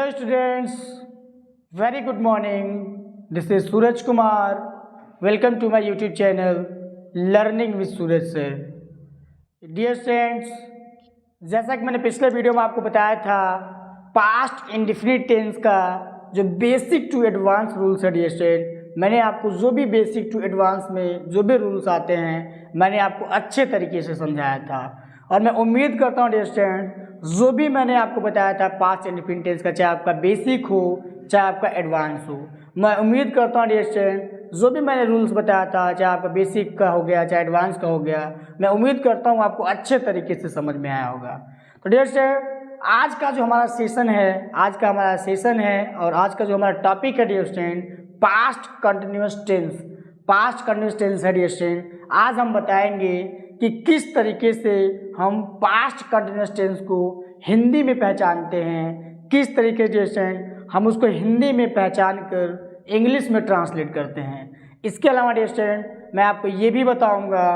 Hello students, very good morning. This is Suraj Kumar. Welcome to my YouTube channel learning with Suraj sir. Dear students, जैसा कि मैंने पिछले video में आपको बताया था, पास्ट इंडेफिनिट टेंस का जो बेसिक टू एडवांस रूल्स है डियर स्टूडेंट, मैंने आपको जो भी बेसिक टू एडवांस में जो भी रूल्स आते हैं मैंने आपको अच्छे तरीके से समझाया था। और मैं उम्मीद करता हूँ डियर स्टूडेंट, जो भी मैंने आपको बताया था पास्ट इंडेफिनिट टेंस का, चाहे आपका बेसिक हो चाहे आपका एडवांस हो, मैं उम्मीद करता हूँ डियर स्टूडेंट जो भी मैंने रूल्स बताया था, चाहे आपका बेसिक का हो गया चाहे एडवांस का हो गया, मैं उम्मीद करता हूँ आपको अच्छे तरीके से समझ में आया होगा। तो डियर स्टूडेंट, आज का जो हमारा सेशन है और आज का जो हमारा टॉपिक है dear student, past continuous tense है डियर स्टूडेंट। आज हम बताएंगे कि किस तरीके से हम पास्ट कंटिन्यूअस टेंस को हिंदी में पहचानते हैं, किस तरीके से हम उसको हिंदी में पहचान कर इंग्लिश में ट्रांसलेट करते हैं। इसके अलावा डियर स्टूडेंट, मैं आपको ये भी बताऊंगा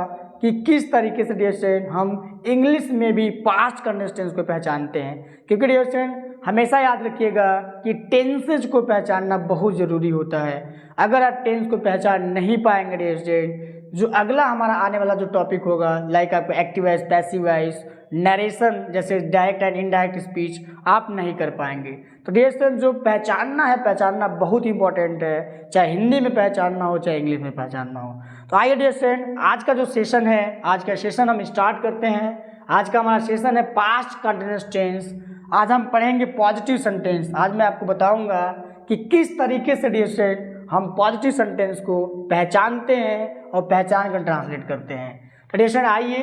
कि किस तरीके से डियर स्टूडेंट हम इंग्लिश में भी पास्ट कंटिन्यूअस टेंस को पहचानते हैं। क्योंकि डियर स्टूडेंट, हमेशा याद रखिएगा कि टेंसेज को पहचानना बहुत ज़रूरी होता है। अगर आप टेंस को पहचान नहीं पाएंगे डियर स्टूडेंट, जो अगला हमारा आने वाला जो टॉपिक होगा, लाइक आपको active voice, passive voice, narration जैसे डायरेक्ट एंड इनडायरेक्ट स्पीच आप नहीं कर पाएंगे। तो डियर स्टूडेंट, जो पहचानना बहुत इंपॉर्टेंट है, चाहे हिंदी में पहचानना हो चाहे इंग्लिश में पहचानना हो। तो आइए डियर स्टूडेंट, आज का जो सेशन है, आज का सेशन हम स्टार्ट करते हैं। आज का हमारा सेशन है पास्ट कंटिन्यूअस टेंस। आज हम पढ़ेंगे पॉजिटिव सेंटेंस। आज मैं आपको बताऊंगा कि किस तरीके से डियर स्टूडेंट हम पॉजिटिव सेंटेंस को पहचानते हैं और पहचान कर ट्रांसलेट करते हैं। तो डियर स्टूडेंट, आइए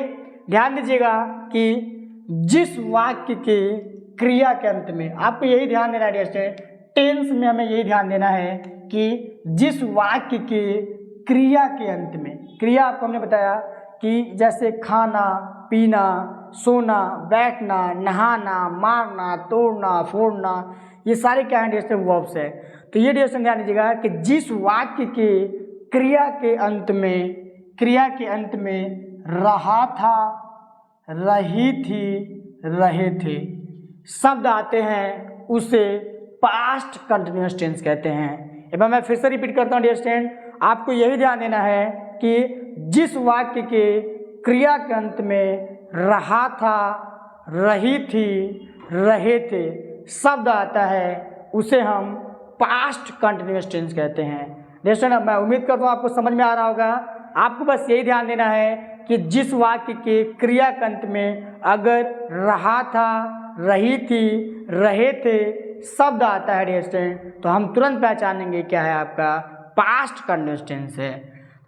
ध्यान दीजिएगा कि जिस वाक्य के क्रिया के अंत में, आपको यही ध्यान देना है डियर स्टूडेंट, टेंस में हमें यही ध्यान देना है कि जिस वाक्य के क्रिया के अंत में, क्रिया आपको हमने बताया कि जैसे खाना, पीना, सोना, बैठना, नहाना, मारना, तोड़ना, फोड़ना, ये सारे क्या हैं डियर स्टूडेंट, वर्ब्स है। तो ये डियर स्टूडेंट ध्यान दीजिएगा कि जिस वाक्य के क्रिया के अंत में रहा था, रही थी, रहे थे शब्द आते हैं, उसे पास्ट कंटिन्यूअस टेंस कहते हैं। एक बार मैं फिर से रिपीट करता हूँ डियर स्टूडेंट, आपको यही ध्यान देना है कि जिस वाक्य के क्रिया के अंत में रहा था, रही थी, रहे थे शब्द आता है, उसे हम पास्ट कंटिन्यूअस टेंस कहते हैं। डियर स्टूडेंट, मैं उम्मीद करता हूँ आपको समझ में आ रहा होगा। आपको बस यही ध्यान देना है कि जिस वाक्य के क्रिया के अंत में अगर रहा था, रही थी, रहे थे शब्द आता है डियर स्टूडेंट, तो हम तुरंत पहचानेंगे क्या है, आपका पास्ट कंटिन्यूअस टेंस है।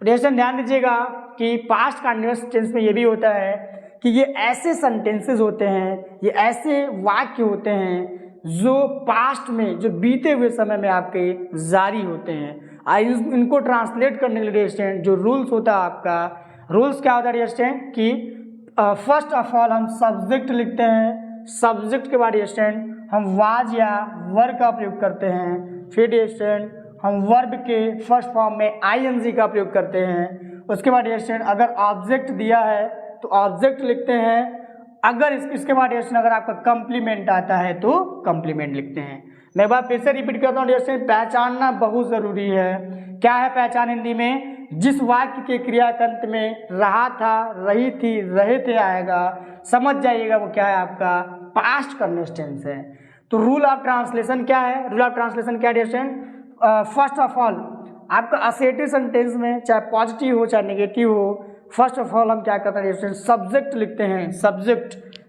डियर स्टूडेंट, ध्यान दीजिएगा कि पास्ट कंटिन्यूअस टेंस में ये भी होता है कि ये ऐसे सेंटेंसेस होते हैं, ये ऐसे वाक्य होते हैं जो पास्ट में, जो बीते हुए समय में आपके जारी होते हैं। इनको ट्रांसलेट करने के लिए डियर स्टूडेंट जो रूल्स होता है, आपका रूल्स क्या होता है डियर स्टूडेंट कि फर्स्ट ऑफ ऑल हम सब्जेक्ट लिखते हैं। सब्जेक्ट के बाद डियर स्टूडेंट हम वाज या वर्ब का प्रयोग करते हैं। फिर डियर स्टूडेंट हम वर्ब के फर्स्ट फॉर्म में आईएनजी का प्रयोग करते हैं। उसके बाद डियर स्टूडेंट अगर ऑब्जेक्ट दिया है तो ऑब्जेक्ट लिखते हैं। अगर इसके बाद डियर स्टूडेंट अगर आपका कंप्लीमेंट आता है तो कंप्लीमेंट लिखते हैं। मैं एक बार फिर से रिपीट करता हूँ डियर स्टूडेंट, पहचानना बहुत ज़रूरी है। क्या है पहचान हिंदी में? जिस वाक्य के क्रिया के अंत में रहा था, रही थी, रहे थे आएगा, समझ जाइएगा वो क्या है, आपका पास्ट कंटिन्यूअस टेंस है। तो रूल ऑफ ट्रांसलेशन क्या है? रूल ऑफ ट्रांसलेशन क्या है dear student? First of all आपका असेटिव सेंटेंस में चाहे पॉजिटिव हो चाहे नेगेटिव हो, फर्स्ट ऑफ ऑल हम क्या करते हैं डियर स्टूडेंट, सब्जेक्ट लिखते हैं।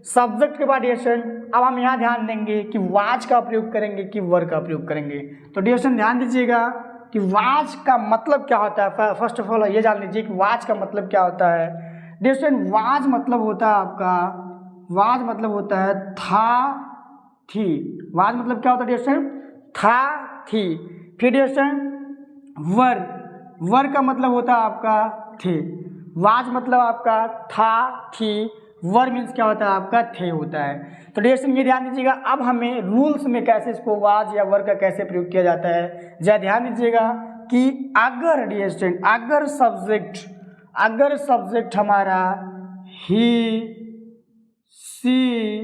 सब्जेक्ट के बाद डियर स्टूडेंट अब हम यहाँ ध्यान देंगे कि वाज का प्रयोग करेंगे कि वर का प्रयोग करेंगे। तो डियर स्टूडेंट ध्यान दीजिएगा कि वाज का मतलब क्या होता है। फर्स्ट ऑफ ऑल ये जान लीजिए कि वाज का मतलब क्या होता है। डियर स्टूडेंट, वाज मतलब होता है आपका, वाज मतलब होता है था, थी। वाज मतलब क्या होता है डियर स्टूडेंट? था, थी। फिर डियर स्टूडेंट वर का मतलब होता है आपका थे। वाज मतलब आपका था, थी, वर मीन्स क्या होता है आपका थे होता है। तो डियर स्टूडेंट ये ध्यान दीजिएगा, अब हमें रूल्स में कैसे इसको वाज या वर का कैसे प्रयोग किया जाता है। जरा ध्यान दीजिएगा कि अगर डियर स्टूडेंट अगर सब्जेक्ट हमारा ही, सी,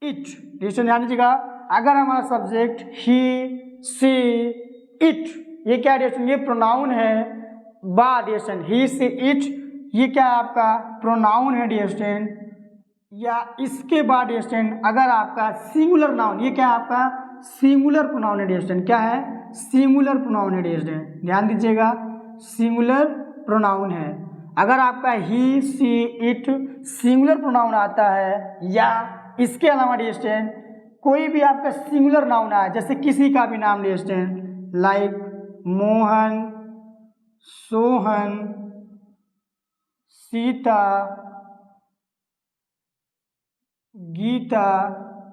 इट, डियर स्टूडेंट ध्यान दीजिएगा, अगर हमारा सब्जेक्ट ही, सी, इट, ये क्या डियर स्टूडेंट, ये प्रोनाउन है। बा dear student, he, she, it, ये क्या है आपका प्रोनाउन है डियर स्टूडेंट। या इसके बाद डियर स्टूडेंट अगर आपका सिंगुलर नाउन, ये क्या है आपका सिंगुलर प्रोनाउन है डियर स्टूडेंट, क्या है सिंगुलर प्रोनाउन है डियर स्टूडेंट, ध्यान दीजिएगा सिंगुलर प्रोनाउन है। अगर आपका ही, सी, इट सिंगुलर प्रोनाउन आता है या इसके अलावा डियर स्टूडेंट कोई भी आपका सिंगुलर नाउन आया, जैसे किसी का भी नाम dear student like Mohan, Sohan, Sita, Gita,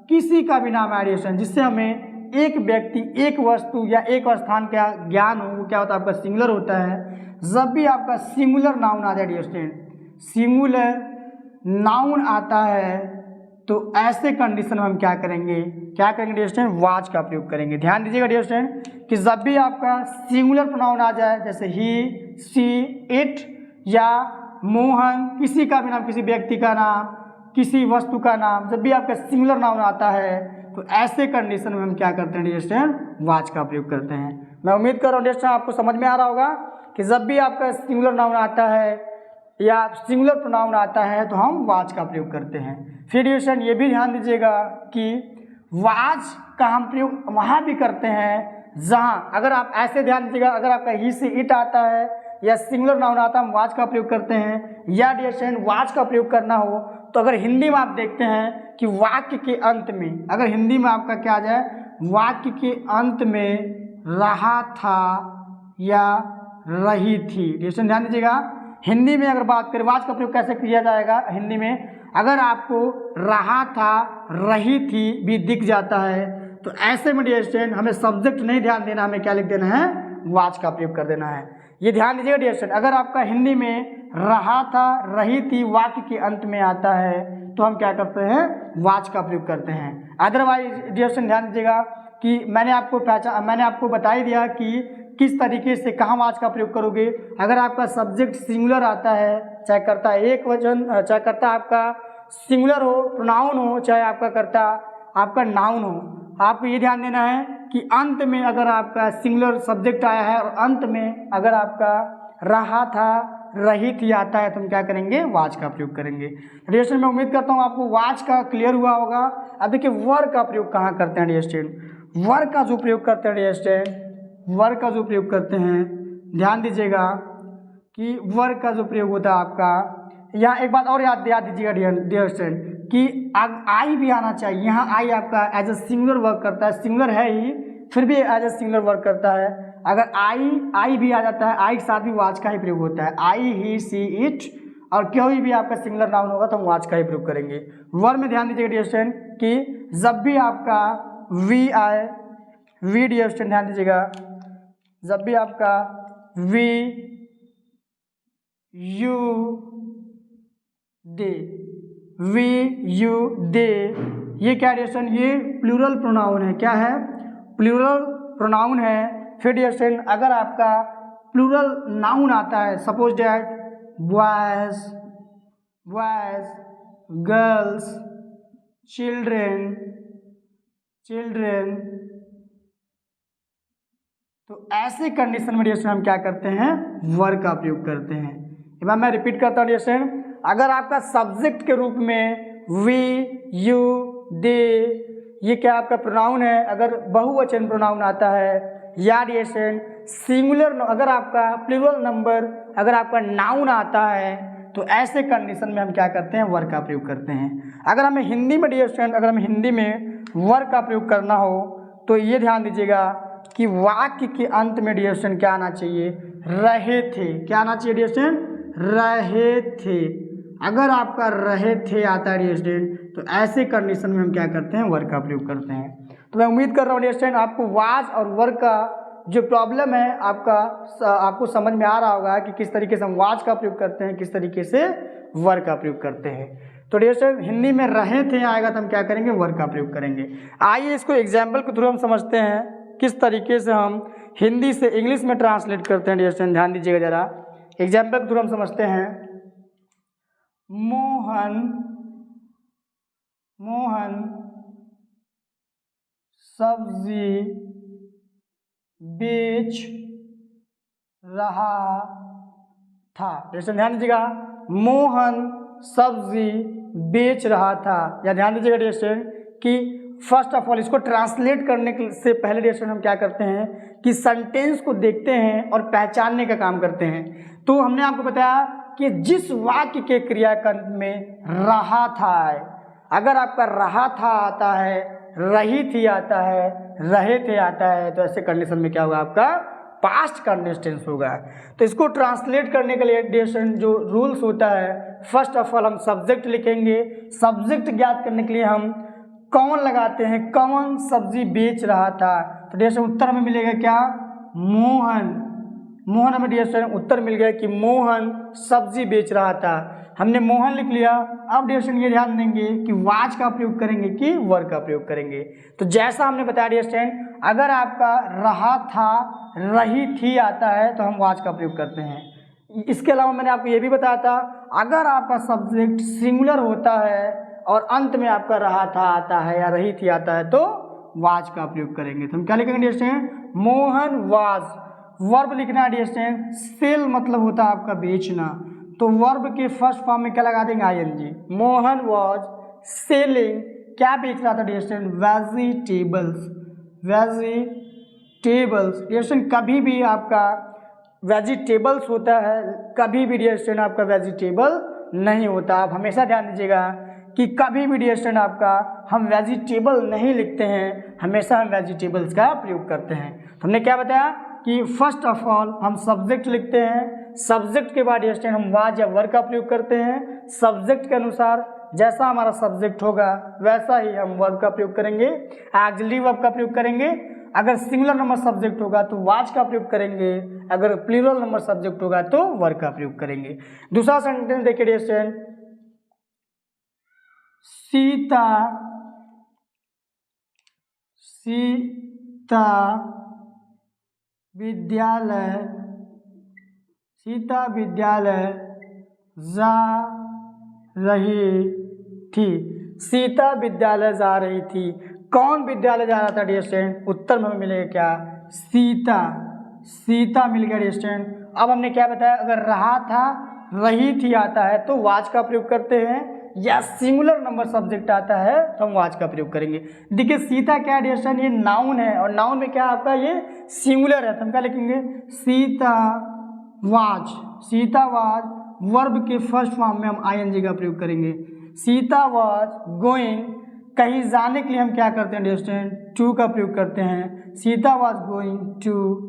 किसी का भी नाम है जिससे हमें एक व्यक्ति, एक वस्तु या एक स्थान का ज्ञान हो, वो क्या होता है आपका सिंगुलर होता है। जब भी आपका सिंगुलर नाउन आ जाए डियर स्टूडेंट, सिंगुलर नाउन आता है तो ऐसे कंडीशन में हम क्या करेंगे डियर स्टूडेंट, वाज का प्रयोग करेंगे। ध्यान दीजिएगा डियर स्टूडेंट कि जब भी आपका सिंगुलर प्रोनाउन आ जाए, जैसे ही, सी, इट या मोहन, किसी का भी नाम, किसी व्यक्ति का नाम, किसी वस्तु का नाम, जब भी आपका सिंगुलर नाउन आता है तो ऐसे कंडीशन में हम क्या करते हैं डियर स्टूडेंट, वाज का प्रयोग करते हैं। मैं उम्मीद कर रहा हूँ डियर स्टूडेंट आपको समझ में आ रहा होगा कि जब भी आपका सिंगुलर नाउन आता है या सिंगुलर प्रोनाउन आता है तो हम वाज का प्रयोग करते हैं। फिर डियर स्टूडेंट ये भी ध्यान दीजिएगा कि वाज का हम प्रयोग वहाँ भी करते हैं जहाँ, अगर आप ऐसे ध्यान दीजिएगा, अगर आपका ही से इट आता है या सिंगुलर नाउन आता है हम वाज का प्रयोग करते हैं, या डियर स्टूडेंट वाज का प्रयोग करना हो तो अगर हिंदी में आप देखते हैं कि वाक्य के अंत में, अगर हिंदी में आपका क्या आ जाए, वाक्य के अंत में रहा था या रही थी। डियर स्टूडेंट ध्यान दीजिएगा, हिंदी में अगर बात करें वाज का प्रयोग कैसे किया जाएगा हिंदी में, अगर आपको रहा था, रही थी भी दिख जाता है तो ऐसे में डियर स्टूडेंट हमें सब्जेक्ट नहीं ध्यान देना, हमें क्या लिख देना है, वाज का प्रयोग कर देना है। ये ध्यान दीजिएगा डियर स्टूडेंट, अगर आपका हिंदी में रहा था, रही थी वाक्य के अंत में आता है तो हम क्या करते हैं, वाज का प्रयोग करते हैं। अदरवाइज डियर स्टूडेंट ध्यान दीजिएगा कि मैंने आपको बता ही दिया कि किस तरीके से कहाँ वाज का प्रयोग करोगे। अगर आपका सब्जेक्ट सिंगुलर आता है, चाहे करता एक वचन, चाहे करता आपका सिंगुलर हो, प्रोनाउन हो, चाहे आपका करता आपका नाउन हो, आपको ये ध्यान देना है कि अंत में अगर आपका सिंगुलर सब्जेक्ट आया है और अंत में अगर आपका रहा था, रही थी आता है तो हम क्या करेंगे, वाज का प्रयोग करेंगे। डियर स्टूडेंट मैं उम्मीद करता हूँ आपको वाज का क्लियर हुआ होगा। अब देखिए वर्ग का प्रयोग कहाँ करते हैं डियर स्टूडेंट, वर्ग का जो प्रयोग करते हैं डियर स्टूडेंट, वर्ग का जो प्रयोग करते हैं, ध्यान दीजिएगा कि वर्ग का जो प्रयोग होता है आपका, यहाँ एक बात और याद दीजिएगा डियर स्टूडेंट कि आई भी आना चाहिए। यहाँ आई आपका एज ए सिंगुलर वर्क करता है, सिंगुलर है ही फिर भी एज ए सिंगुलर वर्क करता है। अगर आई भी आ जाता है, आई के साथ भी वाज का ही प्रयोग होता है, आई, ही, सी, इट, और कोई भी आपका सिंगुलर नाउन होगा तो हम वाज का ही प्रयोग करेंगे। वर्ड में ध्यान दीजिएगा डियर स्टूडेंट कि जब भी आपका वी आए, वी डियर स्टूडेंट ध्यान दीजिएगा, जब भी आपका we, you, they, we, you, they, ये क्या डियर स्टूडेंट, ये प्लूरल प्रोनाउन है। क्या है, प्लूरल प्रोनाउन है। फिर डियर स्टूडेंट अगर आपका प्लूरल नाउन आता है, suppose that boys, girls, children, तो ऐसे कंडीशन में डियर स्टूडेंट हम क्या करते हैं, वर्ग का प्रयोग करते हैं। एक बार मैं रिपीट करता हूँ डियर स्टूडेंट, अगर आपका सब्जेक्ट के रूप में वी, यू, दे, ये क्या आपका प्रोनाउन है, अगर बहुवचन प्रोनाउन आता है, या डियर स्टूडेंट सिंगुलर, अगर आपका प्लूरल नंबर, अगर आपका नाउन आता है तो ऐसे कंडीशन में हम क्या करते हैं, वर्ग का प्रयोग करते हैं। अगर हमें हिंदी में डियर स्टूडेंट, अगर हमें हिंदी में वर्ग का प्रयोग करना हो तो ये ध्यान दीजिएगा कि वाक्य के अंत में डियर स्टूडेंट क्या आना चाहिए, रहे थे। क्या आना चाहिए डियर स्टूडेंट, रहे थे। अगर आपका रहे थे आता है डियर स्टूडेंट तो ऐसे कंडीशन में हम क्या करते हैं, वर्ग का प्रयोग करते हैं। तो मैं उम्मीद कर रहा हूँ डियर स्टूडेंट आपको वाज और वर्ग का जो प्रॉब्लम है आपको समझ में आ रहा होगा कि किस तरीके से हम वाज का प्रयोग करते हैं, किस तरीके से वर्ग का प्रयोग करते हैं। तो डियर स्टूडेंट हिंदी में रहे थे आएगा तो हम क्या करेंगे, वर्ग का प्रयोग करेंगे। आइए इसको एग्जाम्पल के थ्रू हम समझते हैं किस तरीके से हम हिंदी से इंग्लिश में ट्रांसलेट करते हैं। डियर स्टूडेंट ध्यान दीजिएगा जरा, एग्जाम्पल के थ्रू हम समझते हैं। मोहन सब्जी बेच रहा था। डियरेशन ध्यान दीजिएगा, मोहन सब्जी बेच रहा था। या ध्यान दीजिएगा डियरेशन कि फर्स्ट ऑफ ऑल इसको ट्रांसलेट करने से पहले डियरेशन हम क्या करते हैं कि सेंटेंस को देखते हैं और पहचानने का काम करते हैं। तो हमने आपको बताया कि जिस वाक्य के क्रियाकर्म में रहा था है, अगर आपका रहा था आता है, रही थी आता है, रहे थे आता है, तो ऐसे कंडीशन में क्या होगा आपका पास्ट कंटिन्यूअस टेंस होगा। तो इसको ट्रांसलेट करने के लिए डियरेशन जो रूल्स होता है, फर्स्ट ऑफ ऑल हम सब्जेक्ट लिखेंगे। सब्जेक्ट ज्ञात करने के लिए हम कौन लगाते हैं, कौन सब्जी बेच रहा था। तो डियरेशन उत्तर हमें मिलेगा क्या, मोहन। मोहन हमें डियरेशन उत्तर मिल गया कि मोहन सब्जी बेच रहा था। हमने मोहन लिख लिया। अब डियरेशन ये ध्यान देंगे कि वाज का प्रयोग करेंगे कि वर का प्रयोग करेंगे। तो जैसा हमने बताया डियरेशन, अगर आपका रहा था, रही थी आता है तो हम वाज का प्रयोग करते हैं। इसके अलावा मैंने आपको ये भी बताया था, अगर आपका सब्जेक्ट सिंगुलर होता है और अंत में आपका रहा था आता है या रही थी आता है तो वाज का प्रयोग करेंगे। तो हम क्या लिखेंगे डियरेशन, मोहन वाज। वर्ब लिखना है डियरेशन, सेल मतलब होता है आपका बेचना, तो वर्ब के फर्स्ट फॉर्म में क्या लगा देंगे, आईएनजी। मोहन वाज सेलिंग, क्या बेच रहा था डियरेशन, वेजिटेबल्स। वेजिटेबल्स डियरेशन कभी भी आपका वेजिटेबल्स होता है, कभी भी डियरेशन आपका वेजिटेबल नहीं होता। आप हमेशा ध्यान दीजिएगा कि कभी भी डियरेशन आपका हम वेजिटेबल नहीं लिखते हैं, हमेशा हम वेजिटेबल्स का प्रयोग करते हैं। तो हमने क्या बताया कि फर्स्ट ऑफ ऑल हम सब्जेक्ट लिखते हैं, सब्जेक्ट के बाद डियरेशन हम वाज या वर का प्रयोग करते हैं। सब्जेक्ट के अनुसार जैसा हमारा सब्जेक्ट होगा वैसा ही हम वर्ब का प्रयोग करेंगे, ऑक्सिलरी वर्ब का प्रयोग करेंगे। अगर सिंगुलर नंबर सब्जेक्ट होगा तो वाज का प्रयोग करेंगे, अगर प्लूरल नंबर सब्जेक्ट होगा तो वर का प्रयोग करेंगे। दूसरा सेंटेंस देखिए डियरेशन, सीता विद्यालय जा रही थी। सीता विद्यालय जा रही थी। कौन विद्यालय जा रहा था डियरेशन, उत्तर में हमें मिलेगा क्या, सीता मिल गया डियरेशन। अब हमने क्या बताया, अगर रहा था, रही थी आता है तो वाज का प्रयोग करते हैं, या सिंगुलर नंबर सब्जेक्ट आता है तो हम वाज का प्रयोग करेंगे। देखिए सीता क्या है डियरेशन, ये नाउन है और नाउन में क्या आपका ये सिंगुलर है, तो हम क्या लिखेंगे, सीता वाज। वर्ब के फर्स्ट फॉर्म में हम आईएनजी का प्रयोग करेंगे। सीता वाज गोइंग, कहीं जाने के लिए हम क्या करते हैं डियरेशन, टू का प्रयोग करते हैं। Sita was going to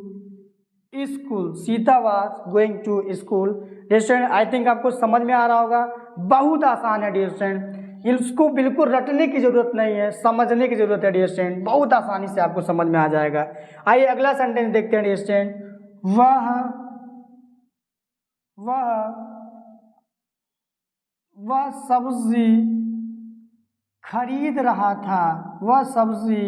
school. Sita was going to school. डियरेशन आई थिंक आपको समझ में आ रहा होगा, बहुत आसान है डियरेशन, इसको बिल्कुल रटने की जरूरत नहीं है, समझने की जरूरत है डियरेशन, बहुत आसानी से आपको समझ में आ जाएगा। आइए अगला सेंटेंस देखते हैं डियरेशन, वह सब्जी खरीद रहा था। वह सब्जी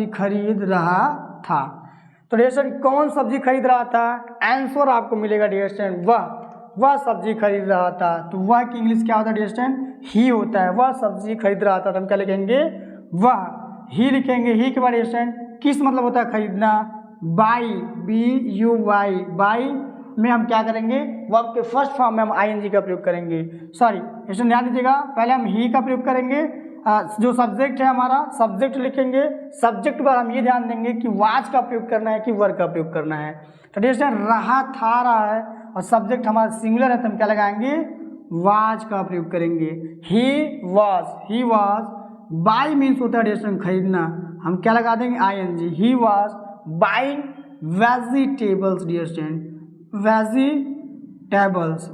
खरीद रहा था। तो डियरेशन कौन सब्जी खरीद रहा था, आंसर आपको मिलेगा डियरेशन वह सब्जी खरीद रहा था। तो वह की इंग्लिश क्या होता है डियरेशन, ही होता है। वह सब्जी खरीद रहा था तो हम क्या लिखेंगे, वह। ही लिखेंगे, ही के बाद डियरेशन किस मतलब होता है खरीदना, बाई, BUY, बाई में हम क्या करेंगे, वर्ब के फर्स्ट फॉर्म में हम आईएनजी का प्रयोग करेंगे। सॉरी डियरेशन ध्यान दीजिएगा, पहले हम ही का प्रयोग करेंगे, जो सब्जेक्ट है हमारा सब्जेक्ट लिखेंगे, सब्जेक्ट पर हम ये ध्यान देंगे कि वाज का प्रयोग करना है कि वर का प्रयोग करना है। तो डियरेशन रहा था रहा है और सब्जेक्ट हमारा सिंगुलर है तो हम क्या लगाएंगे, वाज का प्रयोग करेंगे। ही वाज, बाई मीन्स होता है डियरेशन खरीदना, हम क्या लगा देंगे, ING. He was buying vegetables डियरेशन, vegetables,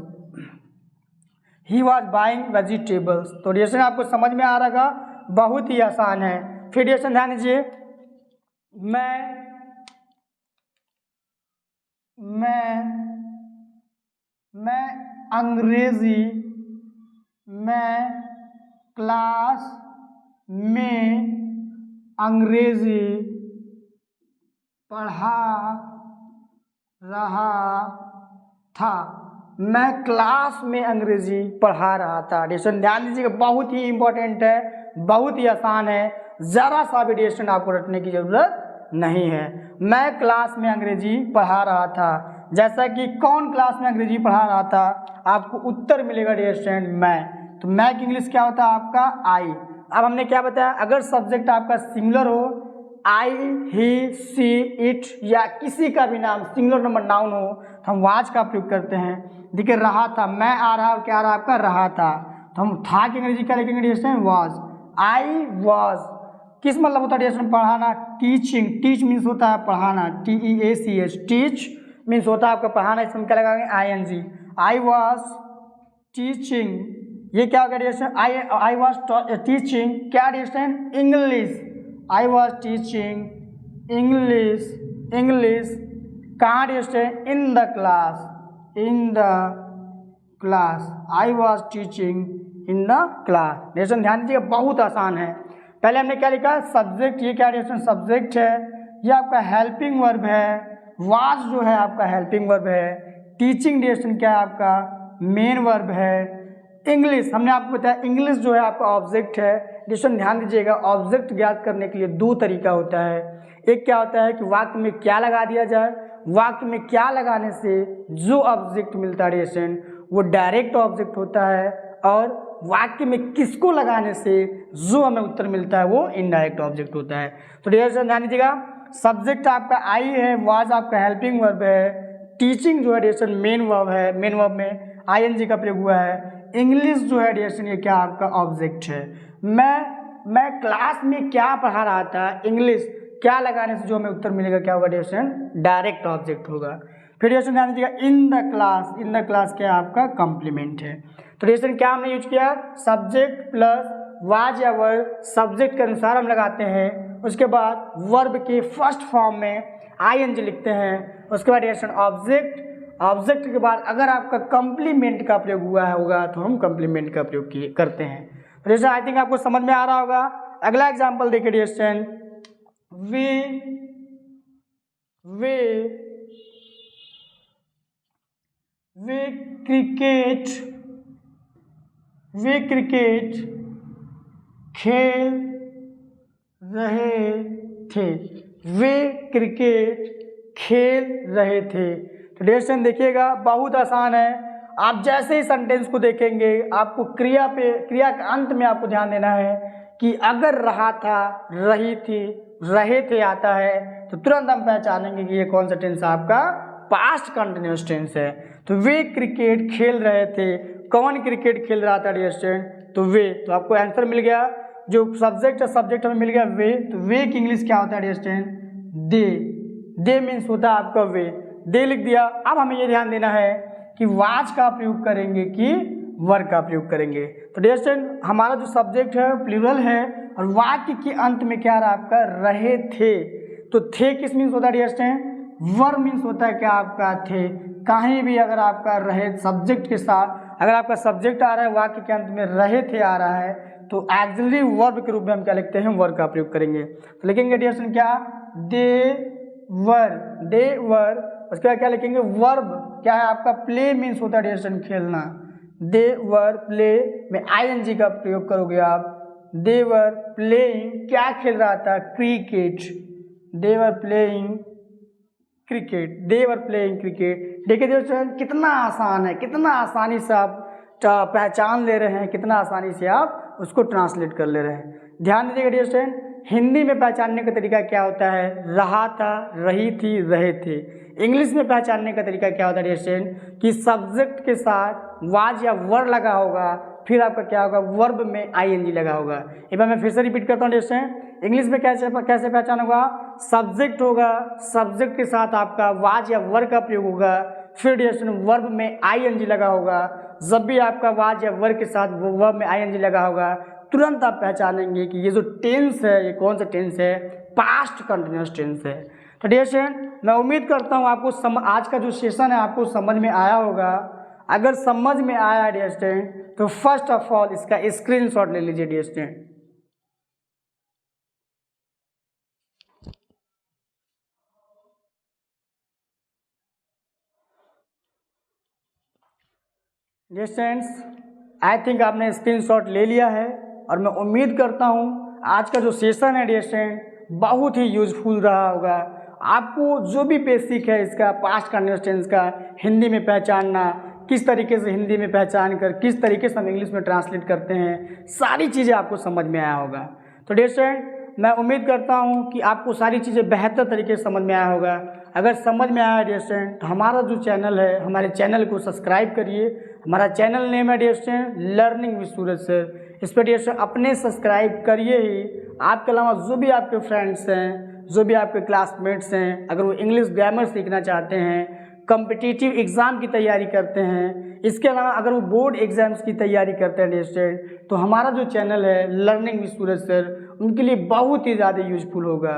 he was buying vegetables. तो डियरेशन आपको समझ में आ रहा, बहुत ही आसान है। फिर डियरेशन ध्यान दीजिए, मैं अंग्रेजी में क्लास में अंग्रेजी पढ़ा रहा था। मैं क्लास में अंग्रेजी पढ़ा रहा था। डिस्टेंस ध्यान दीजिएगा, बहुत ही इंपॉर्टेंट है, बहुत ही आसान है, ज़रा सा भी डिस्टेंस आपको रटने की ज़रूरत नहीं है। मैं क्लास में अंग्रेजी पढ़ा रहा था, जैसा कि कौन क्लास में अंग्रेजी पढ़ा रहा था, आपको उत्तर मिलेगा डिस्टेंस मैं। तो मैं की इंग्लिश क्या होता है आपका आई। अब हमने क्या बताया, अगर सब्जेक्ट आपका सिंगुलर हो, आई, ही, सी, इट या किसी का भी नाम सिंगुलर नंबर नाउन हो, तो हम वाज का प्रयोग करते हैं। देखिए रहा था, मैं आ रहा, क्या आ रहा आपका रहा था, तो हम था की अंग्रेजी क्या लिखेंगे डिस्टेंस वाज। आई वाज किस मतलब होता है डिस्टेंस पढ़ाना, टीचिंग। टीच मीन्स होता है पढ़ाना, TEACH, टीच मीन्स होता है आपका पढ़ाना, इसमें क्या लगाएंगे ING। आई वाज टीचिंग, ये क्या होगा डिस्टेंस, आई वाज टीचिंग क्या डिस्टेंस English. I was teaching English, English कहाँ डिस्टेंस in the class, in the class. I was teaching in the class. डिस्टेंस ध्यान दीजिएगा, बहुत आसान है। पहले हमने क्या लिखा, सब्जेक्ट, ये क्या डिस्टेंस सब्जेक्ट है, ये आपका हेल्पिंग वर्ब है। वाज जो है आपका हेल्पिंग वर्ब है। टीचिंग डिस्टेंस क्या है आपका मेन वर्ब है। इंग्लिश हमने आपको बताया, इंग्लिश जो है आपका ऑब्जेक्ट है। डिस्टेंस ध्यान दीजिएगा, ऑब्जेक्ट ज्ञात करने के लिए दो तरीका होता है। एक क्या होता है कि वाक्य में क्या लगा दिया जाए, वाक्य में क्या लगाने से जो ऑब्जेक्ट मिलता है डिस्टेंस वो डायरेक्ट ऑब्जेक्ट होता है, और वाक्य में किसको लगाने से जो हमें उत्तर मिलता है वो इनडायरेक्ट ऑब्जेक्ट होता है। तो डिस्टेंस ध्यान दीजिएगा, सब्जेक्ट आपका आई है, वाज आपका हेल्पिंग वर्ब है, टीचिंग जो है डिस्टेंस मेन वर्ब है, मेन वर्ब में ING का प्रयोग हुआ है। इंग्लिश जो है डिस्टेंस ये क्या आपका ऑब्जेक्ट है। मैं क्लास में क्या पढ़ा रहा था, इंग्लिश क्या लगाने से जो हमें उत्तर मिलेगा क्या होगा डिस्टेंस डायरेक्ट ऑब्जेक्ट होगा। फिर डिस्टेंस ध्यान दीजिएगा, इन the class, in the class क्या आपका कॉम्प्लीमेंट है। तो डिस्टेंस क्या हमने यूज किया, सब्जेक्ट प्लस वाज या वर्ब, सब्जेक्ट के अनुसार हम लगाते हैं, उसके बाद वर्ब के फर्स्ट फॉर्म में ING लिखते हैं, उसके बाद डिस्टेंस ऑब्जेक्ट, ऑब्जेक्ट के बाद अगर आपका कॉम्प्लीमेंट का प्रयोग हुआ होगा तो हम कॉम्प्लीमेंट का प्रयोग करते हैं। तो जैसे आई थिंक आपको समझ में आ रहा होगा। अगला एग्जांपल देखिए डिस्टेंस, वे वे वे क्रिकेट, वे क्रिकेट खेल रहे थे, वे क्रिकेट खेल रहे थे। तो डिस्टेंस देखिएगा बहुत आसान है। आप जैसे ही सेंटेंस को देखेंगे आपको क्रिया पे, क्रिया के अंत में आपको ध्यान देना है कि अगर रहा था, रही थी, रहे थे आता है तो तुरंत हम पहचानेंगे कि ये कौन सा टेंस आपका पास्ट कंटिन्यूअस टेंस है। तो वे क्रिकेट खेल रहे थे, कौन क्रिकेट खेल रहा था डिस्टेंस, तो वे, तो आपको आंसर मिल गया। जो सब्जेक्ट है, सब्जेक्ट हमें मिल गया वे, तो वे की इंग्लिश क्या होता है डिस्टेंस दे, दे मीन्स होता है आपका वे, दे लिख दिया। अब हमें ये ध्यान देना है कि वाज का प्रयोग करेंगे कि वर्ब का प्रयोग करेंगे। तो डिस्टेंस हमारा जो सब्जेक्ट है प्लूरल है, और वाक्य के अंत में क्या रहा आपका रहे थे, तो थे किस मीन्स होता है डिस्टेंस वर्ब मीन्स होता है क्या आपका थे। कहीं भी अगर आपका रहे सब्जेक्ट के साथ, अगर आपका सब्जेक्ट आ रहा है वाक्य के अंत में रहे थे आ रहा है, तो एक्सिलरी वर्ब के रूप में हम क्या लिखते हैं वर्ब का प्रयोग करेंगे। तो लिखेंगे डिस्टेंस क्या, दे वर, दे वर, उसके बाद क्या लिखेंगे वर्ब क्या है आपका प्ले मीन्स होता है डिस्टेंस खेलना, दे वर प्ले में ING का प्रयोग करोगे आप। दे वर प्लेइंग क्या खेल रहा था cricket, they were playing cricket, they were playing cricket. देखिए दोस्तों कितना आसान है, कितना आसानी से आप पहचान ले रहे हैं, कितना आसानी से आप उसको ट्रांसलेट कर ले रहे हैं। ध्यान दीजिएगा दोस्तों, हिंदी में पहचानने का तरीका क्या होता है, रहा था, रही थी, रहे थे। इंग्लिश में पहचानने का तरीका क्या होता है दोस्तों कि सब्जेक्ट के साथ वाज या वर्ब लगा होगा, फिर आपका क्या होगा वर्ब में ING लगा होगा। एक बार मैं फिर से रिपीट करता हूँ दोस्तों, इंग्लिश में कैसे पहचान होगा, सब्जेक्ट होगा, सब्जेक्ट के साथ आपका वाज या वर्ब का प्रयोग होगा, फिर डिस्टेंस वर्ब में ING लगा होगा। जब भी आपका वाज या वर्ब के साथ वर्ब में ING लगा होगा तुरंत आप पहचानेंगे कि ये जो टेंस है ये कौन सा टेंस है, पास्ट कंटिन्यूअस टेंस है। तो डिस्टेंस मैं उम्मीद करता हूँ आपको आज का जो सेशन है आपको समझ में आया होगा। अगर समझ में आया डिस्टेंस तो फर्स्ट ऑफ ऑल इसका स्क्रीनशॉट ले लीजिए distance. Dear students, I think आपने स्क्रीनशॉट ले लिया है और मैं उम्मीद करता हूँ आज का जो सेशन है डियर स्टूडेंट बहुत ही यूजफुल रहा होगा। आपको जो भी बेसिक है इसका पास्ट कंटिन्यूअस टेंस का हिंदी में पहचानना, किस तरीके से हिंदी में पहचान कर किस तरीके से हम इंग्लिश में ट्रांसलेट करते हैं, सारी चीज़ें आपको समझ में आया होगा। तो डियर स्टूडेंट, मैं उम्मीद करता हूँ कि आपको सारी चीज़ें बेहतर तरीके से समझ में आया होगा। अगर समझ में आया डियर स्टूडेंट तो हमारा जो चैनल है, हमारे चैनल को सब्सक्राइब करिए। हमारा चैनल नेम है dear student learning with Suraj sir. इस पर डियर स्टूडेंट अपने सब्सक्राइब करिए ही। आपके अलावा जो भी आपके फ्रेंड्स हैं, जो भी आपके क्लासमेट्स हैं, अगर वो इंग्लिश ग्रामर सीखना चाहते हैं, कॉम्पिटिटिव एग्ज़ाम की तैयारी करते हैं, इसके अलावा अगर वो बोर्ड एग्जाम्स की तैयारी करते हैं डियर स्टूडेंट, तो हमारा जो चैनल है लर्निंग विद सूरज सर उनके लिए बहुत ही ज़्यादा यूजफुल होगा।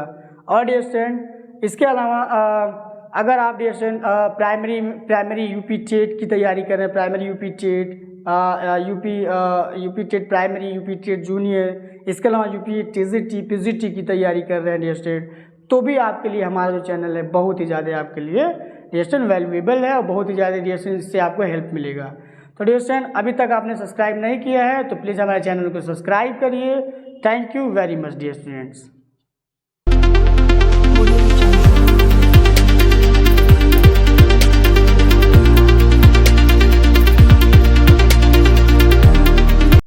और डियर स्टूडेंट इसके अलावा अगर आप dear student primary UP TET की तैयारी कर रहे हैं, primary UP TET, UP TET primary, UP TET junior, इसके अलावा यूपी टीजीटी पीजीटी की तैयारी कर रहे हैं डियर स्टूडेंट, तो भी आपके लिए हमारा जो चैनल है बहुत ही ज़्यादा आपके लिए डियर स्टूडेंट वैल्यूएबल है और बहुत ही ज़्यादा डियर स्टूडेंट इससे आपको हेल्प मिलेगा। तो डियर स्टूडेंट अभी तक आपने सब्सक्राइब नहीं किया है तो प्लीज़ हमारे चैनल को सब्सक्राइब करिए। Thank you very much dear students.